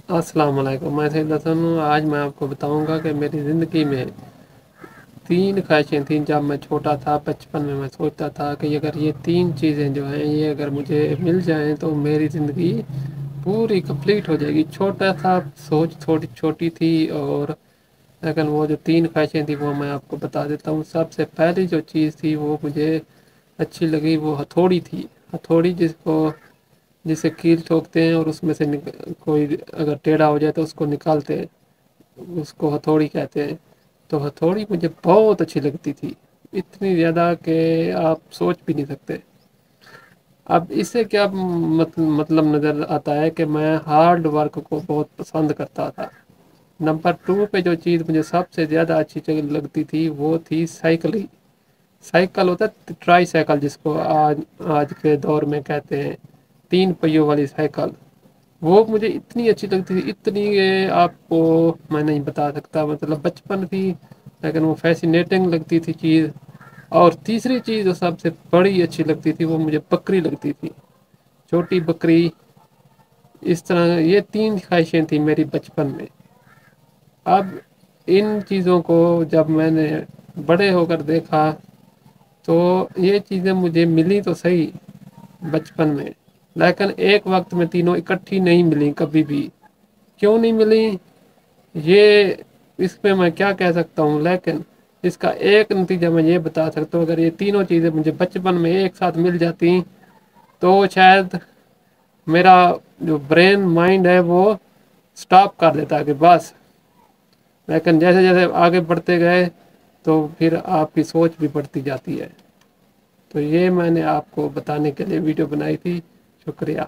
अस्सलाम वालेकुम। मैं सैयद हसन हूँ। आज मैं आपको बताऊंगा कि मेरी ज़िंदगी में 3 ख्वाहिशें थीं। जब मैं छोटा था, बचपन में मैं सोचता था कि अगर ये 3 चीज़ें जो हैं, ये अगर मुझे मिल जाएँ तो मेरी ज़िंदगी पूरी कंप्लीट हो जाएगी। छोटा था, सोच थोड़ी छोटी थी। और लेकिन वो जो 3 ख्वाहिशें थी वो मैं आपको बता देता हूँ। सबसे पहली जो चीज़ थी वो मुझे अच्छी लगी, वो हथौड़ी थी। हथौड़ी जिसे कील ठोकते हैं और उसमें से कोई अगर टेढ़ा हो जाए तो उसको निकालते हैं, उसको हथौड़ी कहते हैं। तो हथौड़ी मुझे बहुत अच्छी लगती थी, इतनी ज़्यादा कि आप सोच भी नहीं सकते। अब इससे क्या मतलब नज़र आता है कि मैं हार्ड वर्क को बहुत पसंद करता था। नंबर 2 पे जो चीज़ मुझे सबसे ज़्यादा अच्छी लगती थी वो थी साइकिलिंग। साइकिल होता है ट्राई साइकिल, जिसको आज आज के दौर में कहते हैं 3 पहियों वाली साइकिल। वो मुझे इतनी अच्छी लगती थी, इतनी आपको मैं नहीं बता सकता। मतलब बचपन थी, लेकिन वो फैसिनेटिंग लगती थी चीज़। और तीसरी चीज़ जो सबसे बड़ी अच्छी लगती थी वो मुझे बकरी लगती थी, छोटी बकरी। इस तरह ये 3 ख्वाहिशें थी मेरी बचपन में। अब इन चीज़ों को जब मैंने बड़े होकर देखा तो ये चीज़ें मुझे मिली तो सही बचपन में, लेकिन एक वक्त में तीनों इकट्ठी नहीं मिली कभी भी। क्यों नहीं मिली, ये इस पे मैं क्या कह सकता हूँ, लेकिन इसका एक नतीजा मैं ये बता सकता हूँ। अगर ये तीनों चीज़ें मुझे बचपन में एक साथ मिल जाती तो शायद मेरा जो ब्रेन माइंड है वो स्टॉप कर देता कि बस। लेकिन जैसे जैसे आगे बढ़ते गए तो फिर आपकी सोच भी बढ़ती जाती है। तो ये मैंने आपको बताने के लिए वीडियो बनाई थी। शुक्रिया।